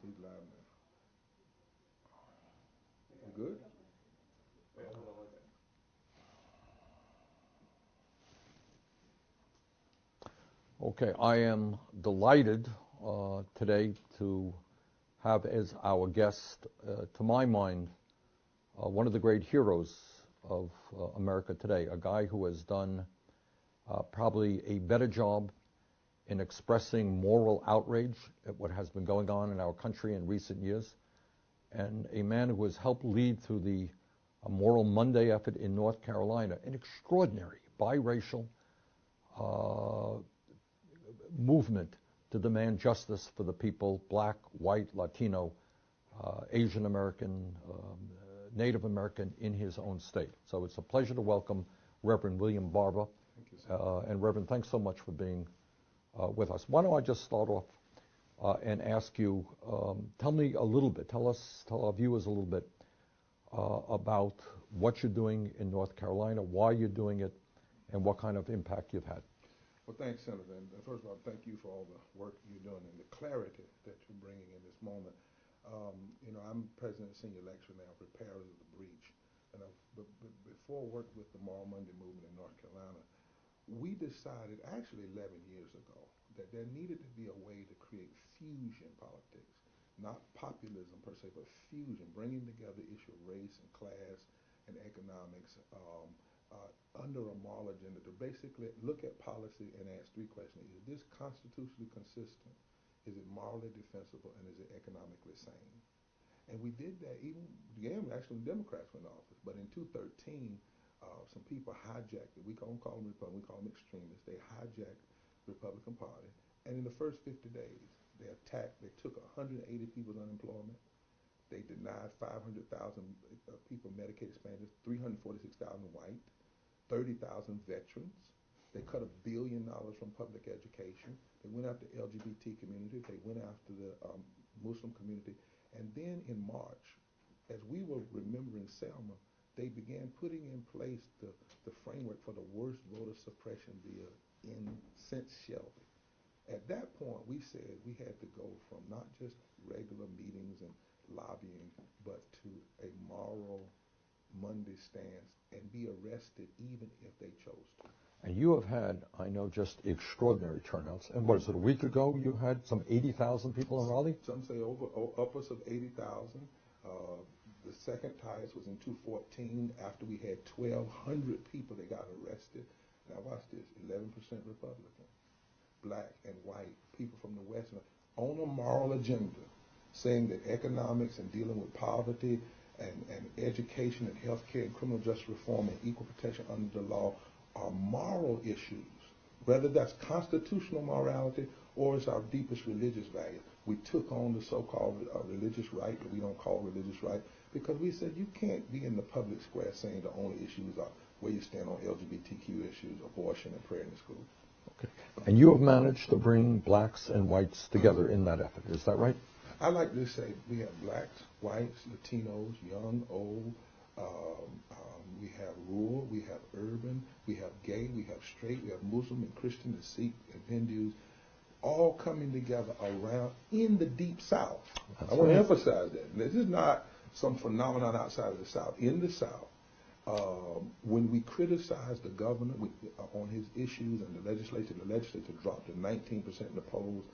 He's live now. You good? Okay, I am delighted today to have as our guest, to my mind, one of the great heroes of America today, a guy who has done probably a better job in expressing moral outrage at what has been going on in our country in recent years, and a man who has helped lead through the Moral Monday effort in North Carolina, an extraordinary biracial movement to demand justice for the people, black, white, Latino, Asian American, Native American in his own state. So it's a pleasure to welcome Reverend William Barber. Thank you, sir. And Reverend, thanks so much for being with us. Why don't I just start off and ask you, tell me a little bit, tell our viewers a little bit about what you're doing in North Carolina, why you're doing it, and what kind of impact you've had. Well, thanks, Senator. And first of all, thank you for all the work you're doing and the clarity that you're bringing in this moment. I'm president of senior lecturer now, Repairers of the Breach. And before I worked with the Moral Monday movement in North Carolina, we decided actually 11 years ago that there needed to be a way to create fusion politics, not populism per se, but fusion, bringing together the issue of race and class and economics under a moral agenda to basically look at policy and ask three questions. Is this constitutionally consistent? Is it morally defensible? And is it economically sane? And we did that even, actually when Democrats went in office, but in 2013, some people hijacked it. We don't call them Republicans, we call them extremists. They hijacked the Republican Party. And in the first 50 days, they took 180 people's unemployment. They denied 500,000 people Medicaid expansion, 346,000 white, 30,000 veterans. They cut $1 billion from public education. They went after the LGBT community. They went after the Muslim community. And then in March, as we were remembering Selma, they began putting in place the framework for the worst voter suppression bill since Shelby. At that point, we said we had to go from not just regular meetings and lobbying, but to a moral Monday stance and be arrested even if they chose to. And you have had, I know, just extraordinary turnouts. And what is it, a week ago you had some 80,000 people in Raleigh? Some say upwards of 80,000. The second highest was in 2014 after we had 1,200 people that got arrested. Now watch this, 11% Republican, black and white, people from the West, on a moral agenda, saying that economics and dealing with poverty and education and health care and criminal justice reform and equal protection under the law are moral issues, whether that's constitutional morality or it's our deepest religious value. We took on the so-called religious right that we don't call religious right because we said you can't be in the public square saying the only issues are where you stand on LGBTQ issues, abortion, and prayer in the school. Okay. And you have managed to bring blacks and whites together in that effort. Is that right? I like to say we have blacks, whites, Latinos, young, old, we have rural, we have urban, we have gay, we have straight, we have Muslim and Christian and Sikh and Hindus, all coming together around in the Deep South. I want to emphasize that. This is not some phenomenon outside of the South. In the South, when we criticize the governor on his issues and the legislature dropped to 19% in the polls.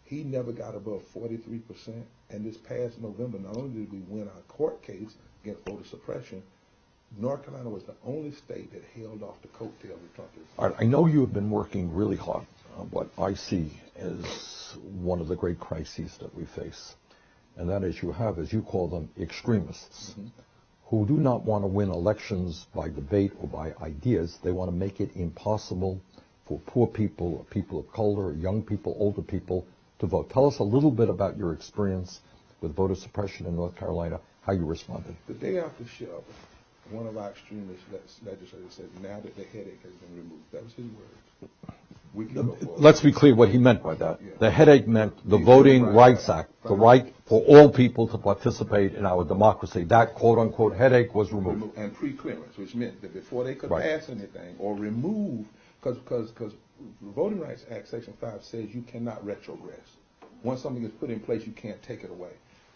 He never got above 43%. And this past November, not only did we win our court case against voter suppression, North Carolina was the only state that held off the coattails of Trump. All right, I know you have been working really hard on what I see as one of the great crises that we face. And that is you have, as you call them, extremists who do not want to win elections by debate or by ideas. They want to make it impossible for poor people or people of color or young people, older people to vote. Tell us a little bit about your experience with voter suppression in North Carolina, how you responded. The day after Shelby, one of our extremist legislators said, now that the headache has been removed. That was his words. Let's be clear what he meant by that. Yeah. The headache meant the Voting Rights Act, the right for all people to participate in our democracy. That quote-unquote headache was removed. And pre-clearance, which meant that before they could pass anything or remove, because the Voting Rights Act, Section 5, says you cannot retrogress. Once something is put in place, you can't take it away.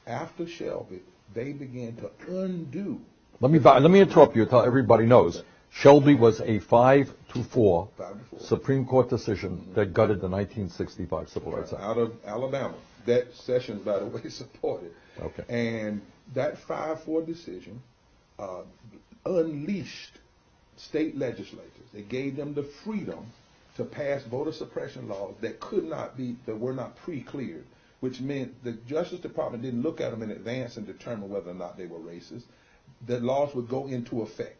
After Shelby, they began to undo. Let me interrupt you until everybody knows. Shelby was a 5-4 Supreme Court decision that gutted the 1965 Civil Rights Act. Out of Alabama. That Sessions, by the way, supported. Okay. And that 5-4 decision unleashed state legislatures. It gave them the freedom to pass voter suppression laws that were not pre-cleared, which meant the Justice Department didn't look at them in advance and determine whether or not they were racist. The laws would go into effect.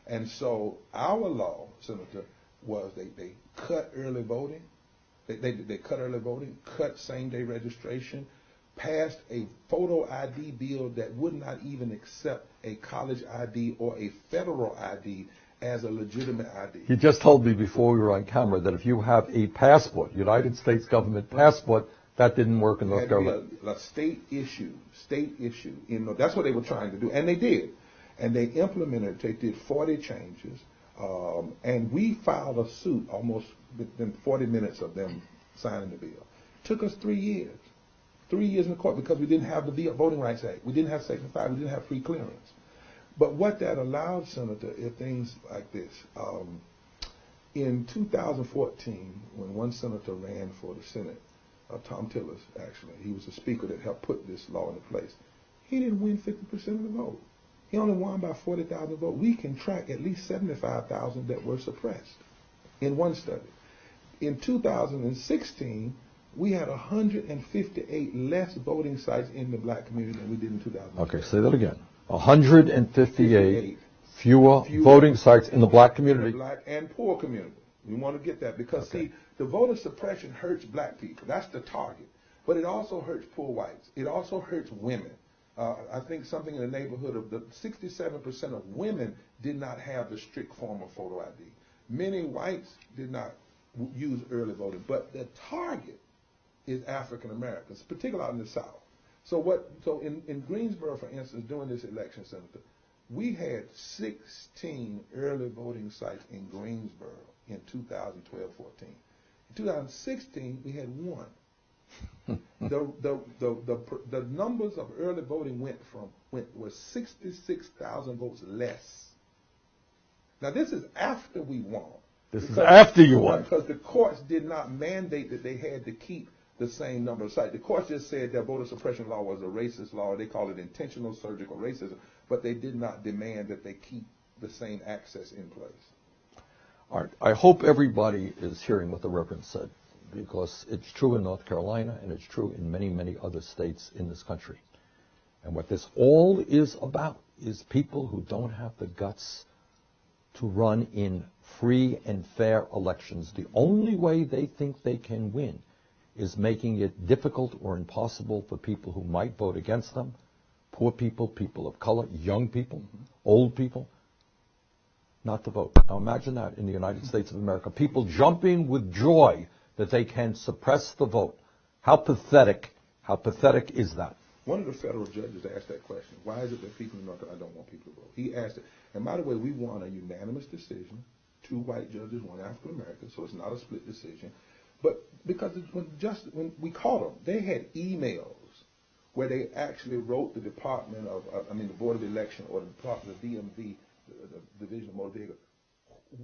And so our law, Senator, was they cut early voting. They cut early voting, cut same-day registration, passed a photo ID bill that would not even accept a college ID or a federal ID as a legitimate ID. He just told me before we were on camera that if you have a passport, United States government passport, that didn't work in North Carolina. A state issue. That's what they were trying to do, and they did. And they implemented, they did 40 changes, and we filed a suit almost within 40 minutes of them signing the bill. Took us 3 years. 3 years in the court because we didn't have the Voting Rights Act. We didn't have Section 5. We didn't have free clearance. But what that allowed, Senator, is things like this. In 2014, when one senator ran for the Senate, Tom Tillis, actually, he was the speaker that helped put this law into place, he didn't win 50% of the vote. He only won by 40,000 votes. We can track at least 75,000 that were suppressed in one study. In 2016, we had 158 less voting sites in the black community than we did in 2000. Okay, say that again. 158 fewer voting sites in the black community. In the black and poor community. We want to get that because, see, the voter suppression hurts black people. That's the target. But it also hurts poor whites. It also hurts women. I think something in the neighborhood of the 67% of women did not have the strict form of photo ID. Many whites did not use early voting, but the target is African Americans, particularly out in the South. So in Greensboro, for instance, during this election, Senator, we had 16 early voting sites in Greensboro in 2012-14. In 2016, we had one. The numbers of early voting was 66,000 votes less. Now this is after we won. This is after you won. Because the courts did not mandate that they had to keep the same number of sites. The courts just said that voter suppression law was a racist law. They call it intentional surgical racism, but they did not demand that they keep the same access in place. All right. I hope everybody is hearing what the Reverend said, because it's true in North Carolina and it's true in many, many other states in this country. And what this all is about is people who don't have the guts to run in free and fair elections. The only way they think they can win is making it difficult or impossible for people who might vote against them, poor people, people of color, young people, old people, not to vote. Now imagine that in the United States of America. People jumping with joy that they can suppress the vote. How pathetic is that? One of the federal judges asked that question. Why is it that people in North Carolina don't want people to vote? He asked it. And by the way, we won a unanimous decision. 2 white judges, 1 African American, so it's not a split decision. But because when we called them, they had emails where they actually wrote the Department of, the Board of Election or the Department of DMV, the Division of Motor Vehicles.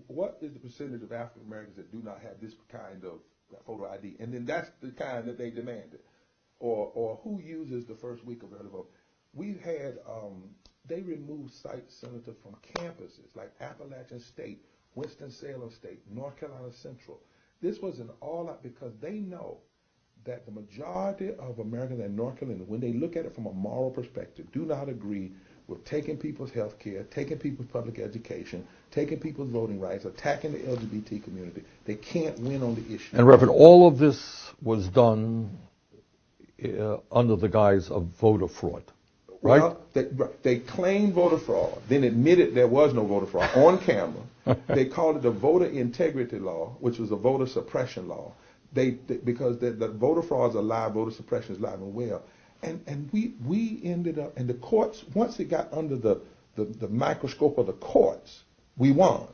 What is the percentage of African Americans that do not have this kind of photo ID? And then that's the kind that they demanded. Or who uses the first week of early vote? We've had, they removed sites, Senator, from campuses like Appalachian State, Winston-Salem State, North Carolina Central. This was an all-out because they know that the majority of Americans in North Carolina, when they look at it from a moral perspective, do not agree with taking people's health care, taking people's public education, taking people's voting rights, attacking the LGBT community. They can't win on the issue. And Reverend, all of this was done under the guise of voter fraud, right? Well, they claimed voter fraud, then admitted there was no voter fraud on camera. They called it the voter integrity law, which was a voter suppression law. Because the voter fraud is alive, voter suppression is alive and well. And we ended up, and the courts, once it got under the microscope of the courts, we won.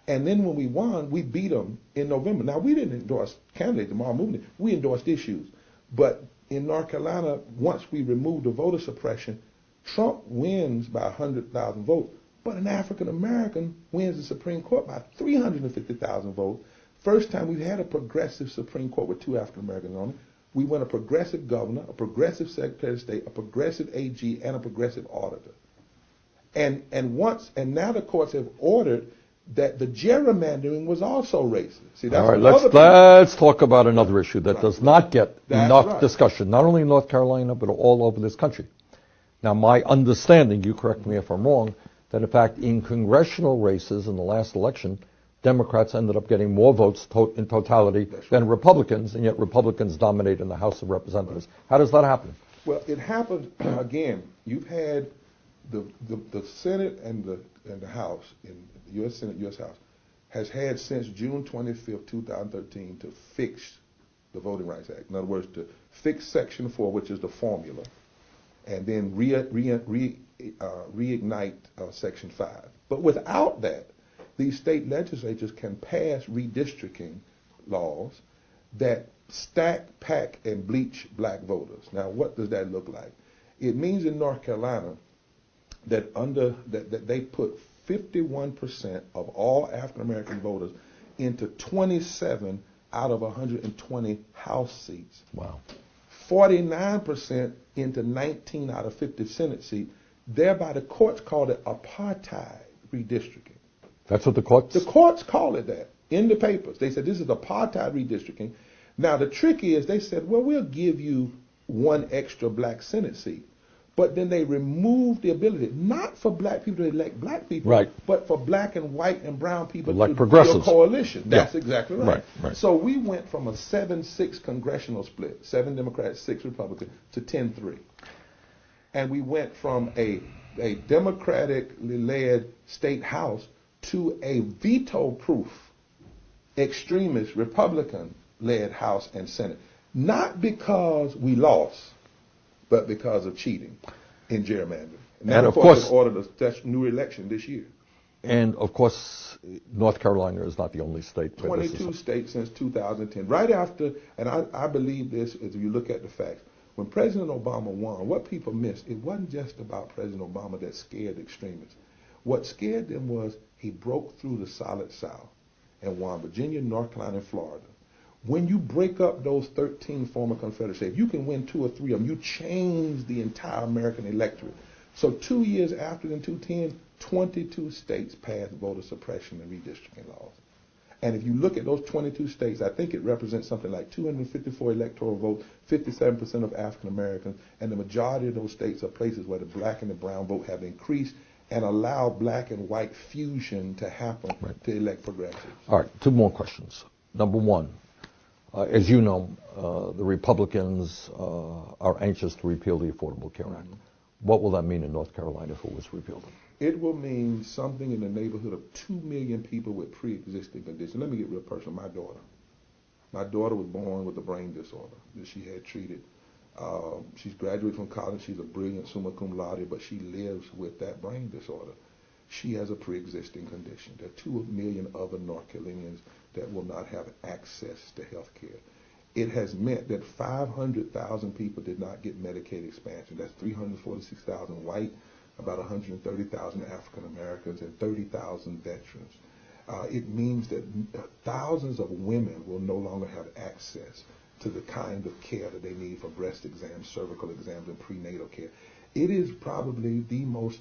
And then when we won, we beat them in November. Now, we didn't endorse candidates, the moral movement. We endorsed issues. But in North Carolina, once we remove the voter suppression, Trump wins by 100,000 votes, but an African American wins the Supreme Court by 350,000 votes. First time we've had a progressive Supreme Court with two African Americans on it. We won a progressive governor, a progressive Secretary of State, a progressive AG, and a progressive auditor. And now the courts have ordered that the gerrymandering was also racist. See, that's all right, let's talk about another issue that Right. does not get That's enough right. discussion, not only in North Carolina, but all over this country. Now, my understanding, you correct me if I'm wrong, that in fact in congressional races in the last election, Democrats ended up getting more votes in totality than Republicans, and yet Republicans dominate in the House of Representatives. How does that happen? Well, it happened again. You've had the Senate and the House, in the U.S. Senate, U.S. House, has had since June 25th, 2013, to fix the Voting Rights Act. In other words, to fix Section 4, which is the formula, and then reignite Section 5. But without that, these state legislatures can pass redistricting laws that stack, pack, and bleach black voters. Now, what does that look like? It means in North Carolina that that they put 51% of all African American voters into 27 out of 120 House seats. Wow. 49% into 19 out of 50 Senate seats. Thereby, the courts called it apartheid redistricting. That's what the courts? The courts call it that in the papers. They said this is apartheid redistricting. Now, the trick is they said, well, we'll give you one extra black Senate seat. But then they removed the ability, not for black people to elect black people, right, but for black and white and brown people elect to progressives. be a coalition. That's yeah. exactly right. Right. So we went from a 7-6 congressional split, 7 Democrats, 6 Republicans, to 10-3. And we went from a democratically led state house to a veto-proof, extremist, Republican-led House and Senate. Not because we lost, but because of cheating in gerrymandering. And of course, they ordered a new election this year. And of course, North Carolina is not the only state. 22 states since 2010. Right after, and I believe this, as you look at the facts, when President Obama won, what people missed, it wasn't just about President Obama that scared extremists. What scared them was he broke through the solid South and won Virginia, North Carolina, and Florida. When you break up those 13 former Confederate states, you can win 2 or 3 of them. You change the entire American electorate. So 2 years after in 2010, 22 states passed voter suppression and redistricting laws. And if you look at those 22 states, I think it represents something like 254 electoral votes, 57% of African Americans, and the majority of those states are places where the black and the brown vote have increased and allow black and white fusion to happen to elect progressives. All right, 2 more questions. Number 1. As you know, the Republicans are anxious to repeal the Affordable Care Act. What will that mean in North Carolina if it was repealed? It will mean something in the neighborhood of 2 million people with pre-existing conditions. Let me get real personal. My daughter was born with a brain disorder that she had treated. She's graduated from college. She's a brilliant summa cum laude, but she lives with that brain disorder. She has a pre-existing condition. There are 2 million other North Carolinians that will not have access to health care. It has meant that 500,000 people did not get Medicaid expansion. That's 346,000 white, about 130,000 African Americans, and 30,000 veterans. It means that thousands of women will no longer have access to the kind of care that they need for breast exams, cervical exams, and prenatal care. It is probably the most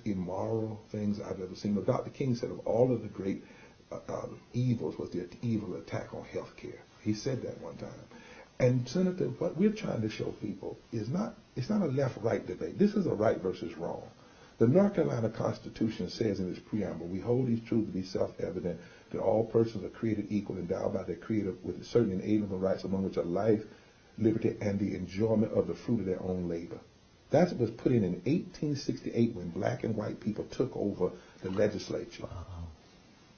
immoral things I've ever seen. Dr. King said of all of the great evils was the evil attack on health care. He said that one time. And Senator, what we're trying to show people is it's not a left-right debate. This is a right versus wrong. The North Carolina Constitution says in its preamble, we hold these truths to be self-evident, that all persons are created equal, endowed by their Creator with certain inalienable rights, among which are life, liberty, and the enjoyment of the fruit of their own labor. That was put in 1868 when black and white people took over the legislature.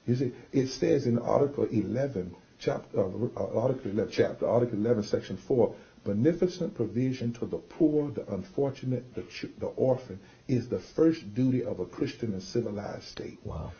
You see, it says in Article 11, Article 11, Section 4, beneficent provision to the poor, the unfortunate, the orphan is the first duty of a Christian and civilized state. Wow.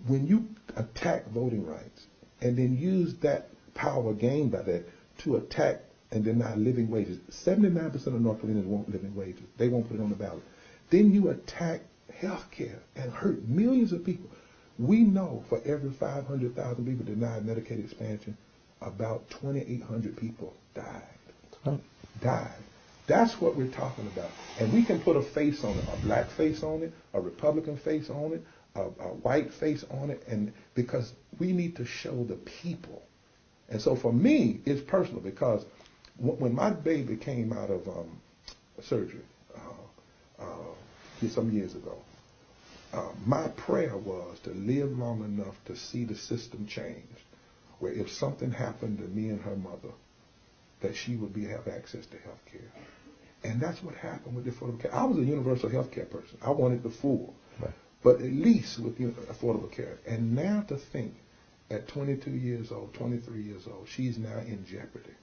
When you attack voting rights and then use that power gained by that to attack and deny living wages. 79% of North Carolinians want living wages. They won't put it on the ballot. Then you attack health care and hurt millions of people. We know for every 500,000 people denied Medicaid expansion, about 2,800 people died. Died. That's what we're talking about. And we can put a face on it, a black face on it, a Republican face on it, a white face on it, and because we need to show the people. And so for me, it's personal because when my baby came out of surgery some years ago, my prayer was to live long enough to see the system change, where if something happened to me and her mother, that she would have access to health care. And that's what happened with the affordable care. I was a universal health care person. I wanted the full, right, but at least with affordable care. And now to think, at 22 years old, 23 years old, she's now in jeopardy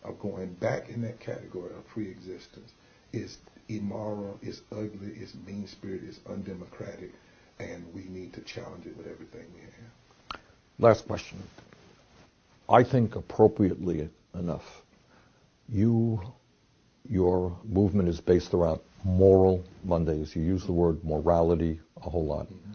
of going back in that category of pre-existence. It's immoral, it's ugly, it's mean-spirited, it's undemocratic, and we need to challenge it with everything we have. Last question. I think appropriately enough, your movement is based around moral Mondays. You use the word morality a whole lot. Mm-hmm.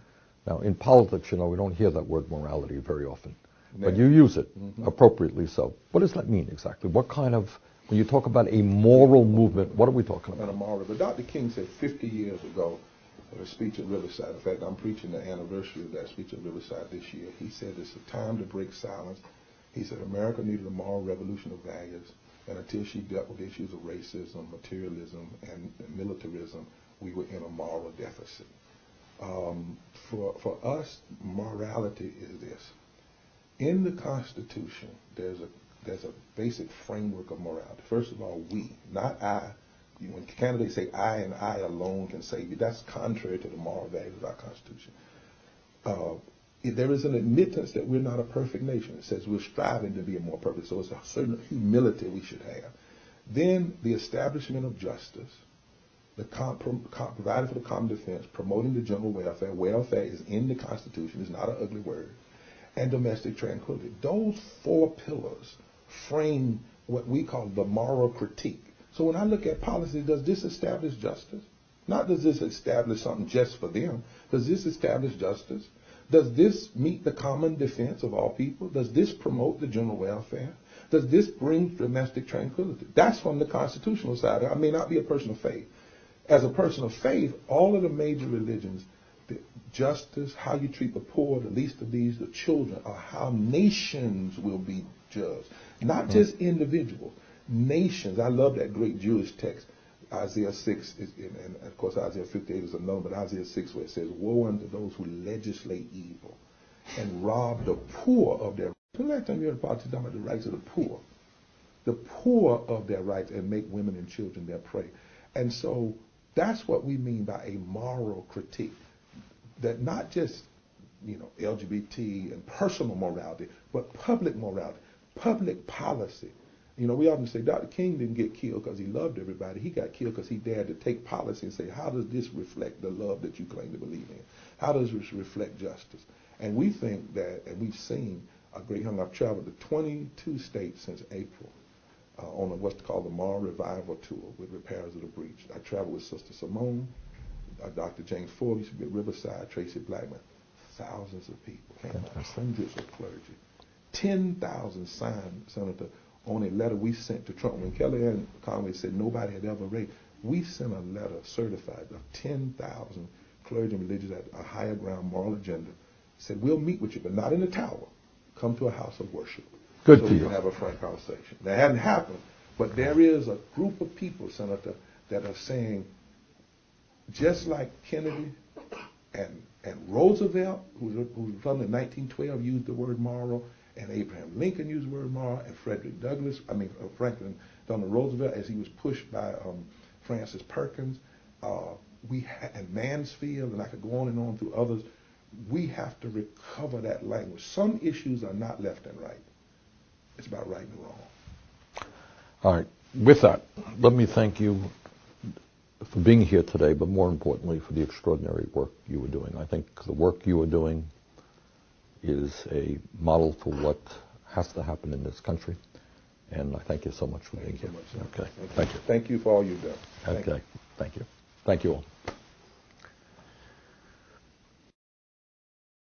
Now, in politics, we don't hear that word morality very often, but you use it appropriately so. What does that mean exactly? What kind of, when you talk about a moral movement, what are we talking about? A moral, but Dr. King said 50 years ago, at a speech at Riverside, in fact, I'm preaching the anniversary of that speech at Riverside this year. He said it's a time to break silence. He said America needed a moral revolution of values, and until she dealt with issues of racism, materialism, and militarism, we were in a moral deficit. For us, morality is this. In the Constitution, there's a basic framework of morality. First of all, we, not I. When candidates say I and I alone can save you, that's contrary to the moral values of our Constitution. There is an admittance that we're not a perfect nation. It says we're striving to be a more perfect. So it's a certain humility we should have. Then the establishment of justice, the providing for the common defense, promoting the general welfare. Welfare is in the Constitution. It's not an ugly word. And domestic tranquility. Those four pillars frame what we call the moral critique. So when I look at policy, does this establish justice? Not does this establish something just for them. Does this establish justice? Does this meet the common defense of all people? Does this promote the general welfare? Does this bring domestic tranquility? That's from the constitutional side. I may not be a person of faith. As a person of faith, all of the major religions, the justice, how you treat the poor, the least of these, the children, are how nations will be judged. Not just individuals, nations. I love that great Jewish text. Isaiah 6, and of course Isaiah 58 is another, but Isaiah 6 where it says, woe unto those who legislate evil and rob the poor of their rights. The last time you heard a politician talking about the rights of the poor of their rights, and make women and children their prey. And so that's what we mean by a moral critique. That not just, LGBT and personal morality, but public morality, public policy. We often say Dr. King didn't get killed because he loved everybody. He got killed because he dared to take policy and say, how does this reflect the love that you claim to believe in? How does this reflect justice? And we think that, and we've seen a great hunger. I've traveled to 22 states since April on what's called the Moral Revival Tour with Repairers of the Breach. I traveled with Sister Simone, Dr. James Forbes used to be at Riverside, Tracy Blackman. Thousands of people came out, hundreds of clergy. 10,000 signed, Senator, on a letter we sent to Trump. When Kellyanne Conway said nobody had ever raped, we sent a letter certified of 10,000 clergy and religious at a higher ground moral agenda. Said, we'll meet with you, but not in the tower. Come to a house of worship. Good so for we you. can have a frank conversation. That hadn't happened, but there is a group of people, Senator, that are saying, just like Kennedy and Roosevelt, who was from in 1912, used the word moral, and Abraham Lincoln used the word moral, and Franklin Delano Roosevelt, as he was pushed by Francis Perkins, and Mansfield, and I could go on and on through others. We have to recover that language. Some issues are not left and right. It's about right and wrong. All right. With that, let me thank you for being here today, but more importantly, for the extraordinary work you were doing. I think the work you are doing is a model for what has to happen in this country. And I thank you so much for being Thank you here. so much, sir. Okay, thank you. Thank you for all you've done. Okay, thank you. Thank you all.